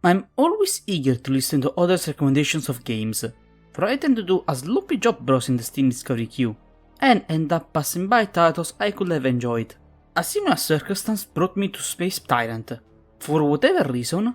I'm always eager to listen to others' recommendations of games, for I tend to do a sloppy job browsing the Steam Discovery queue, and end up passing by titles I could have enjoyed. A similar circumstance brought me to Space Tyrant. For whatever reason,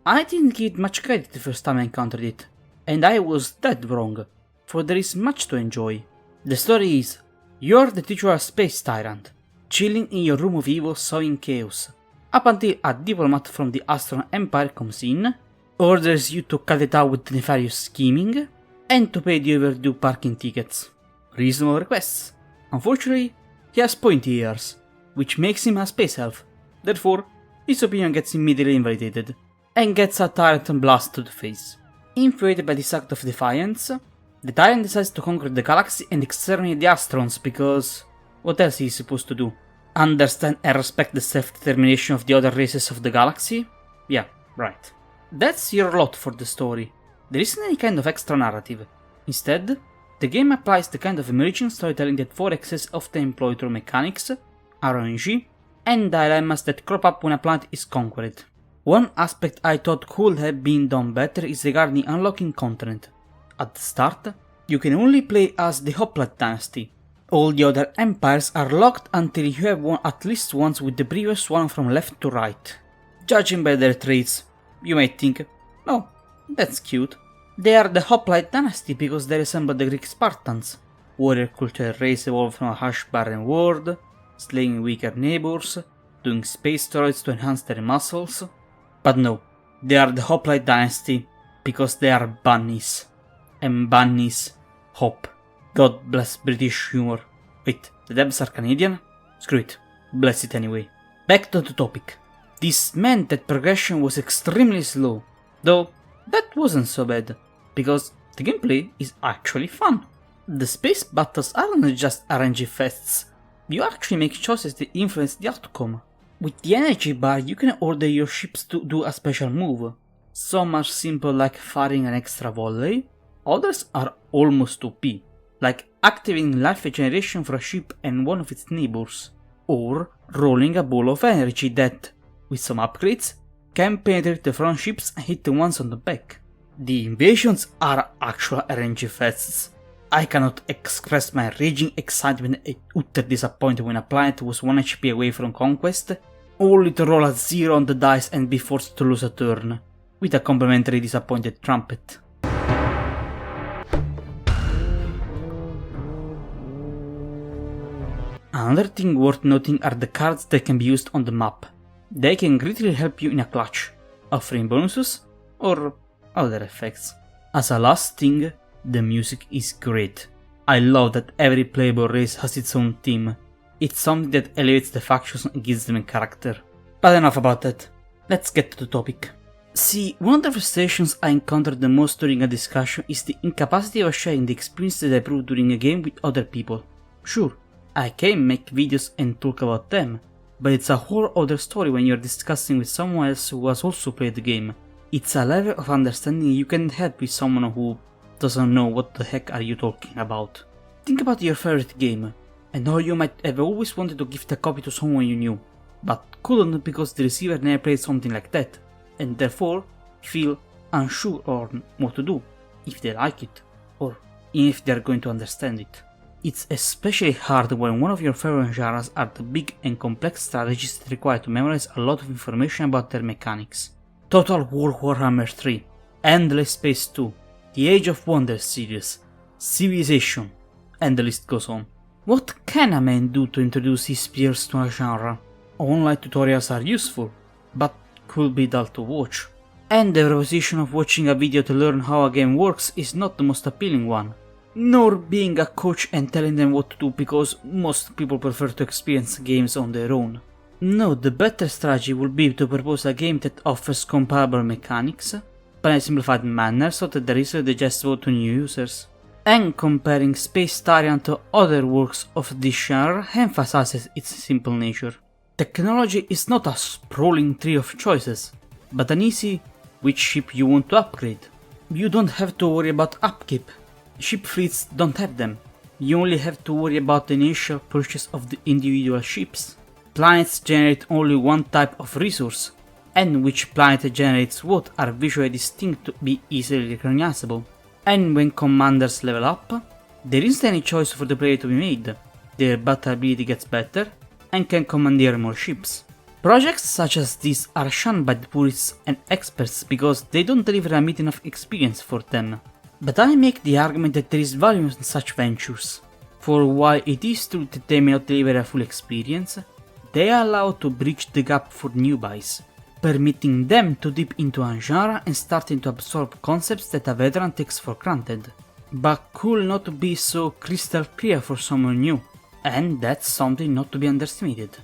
I didn't give it much credit the first time I encountered it, and I was dead wrong, for there is much to enjoy. The story is, you're the titular Space Tyrant, chilling in your room of evil sowing chaos, up until a diplomat from the Astron Empire comes in, orders you to cut it out with nefarious scheming, and to pay the overdue parking tickets. Reasonable requests. Unfortunately, he has pointy ears, which makes him a space elf, therefore his opinion gets immediately invalidated, and gets a Tyrant blast to the face. Infuriated by this act of defiance, the Tyrant decides to conquer the galaxy and exterminate the Astrons because what else is he supposed to do? Understand and respect the self-determination of the other races of the galaxy? Yeah, right. That's your lot for the story. There isn't any kind of extra narrative. Instead, the game applies the kind of emerging storytelling that 4Xs often employ through mechanics, RNG, and dilemmas that crop up when a planet is conquered. One aspect I thought could have been done better is regarding unlocking content. At the start, you can only play as the Hoplite dynasty. All the other empires are locked until you have won at least once with the previous one from left to right. Judging by their traits, you might think, oh, that's cute. They are the Hoplite dynasty because they resemble the Greek Spartans, warrior culture race evolved from a harsh barren world, slaying weaker neighbors, doing space steroids to enhance their muscles. But no, they are the Hoplite dynasty because they are bunnies. And bunnies hop. God bless British humor. Wait, the devs are Canadian? Screw it, bless it anyway. Back to the topic. This meant that progression was extremely slow, though that wasn't so bad, because the gameplay is actually fun. The space battles aren't just RNG fests, you actually make choices that influence the outcome. With the energy bar you can order your ships to do a special move. Some are simple like firing an extra volley, others are almost OP, like activating life regeneration for a ship and one of its neighbors, or rolling a ball of energy that, with some upgrades, can penetrate the front ships and hit the ones on the back. The invasions are actual RNG fests. I cannot express my raging excitement and utter disappointment when a planet was 1 HP away from conquest, only to roll a 0 on the dice and be forced to lose a turn, with a complimentary disappointed trumpet. Another thing worth noting are the cards that can be used on the map. They can greatly help you in a clutch, offering bonuses or other effects. As a last thing, the music is great. I love that every playable race has its own theme. It's something that elevates the factions and gives them a character. But enough about that, let's get to the topic. See, one of the frustrations I encountered the most during a discussion is the incapacity of sharing the experience that I proved during a game with other people. Sure, I can make videos and talk about them, but it's a whole other story when you're discussing with someone else who has also played the game. It's a level of understanding you can't have with someone who doesn't know what the heck are you talking about. Think about your favorite game, and how you might have always wanted to gift a copy to someone you knew, but couldn't because the receiver never played something like that, and therefore feel unsure on what to do, if they like it, or if they're going to understand it. It's especially hard when one of your favorite genres are the big and complex strategies that require to memorize a lot of information about their mechanics. Total War Warhammer 3, Endless Space 2, the Age of Wonders series, Civilization, and the list goes on. What can a man do to introduce his peers to a genre? Online tutorials are useful, but could be dull to watch. And the proposition of watching a video to learn how a game works is not the most appealing one. Nor being a coach and telling them what to do because most people prefer to experience games on their own. No, the better strategy would be to propose a game that offers comparable mechanics, but in a simplified manner so that they're easily digestible to new users. And comparing Space Tyrant to other works of this genre emphasizes its simple nature. Technology is not a sprawling tree of choices, but an easy which ship you want to upgrade. You don't have to worry about upkeep. Ship fleets don't have them. You only have to worry about the initial purchase of the individual ships. Planets generate only one type of resource, and which planet generates what are visually distinct to be easily recognizable. And when commanders level up, there isn't any choice for the player to be made, their battle ability gets better, and can commandeer more ships. Projects such as these are shunned by the purists and experts because they don't deliver a meet enough experience for them. But I make the argument that there is value in such ventures, for while it is true that they may not deliver a full experience, they allow to bridge the gap for new buys, permitting them to dip into a genre and starting to absorb concepts that a veteran takes for granted, but could not be so crystal clear for someone new, and that's something not to be underestimated.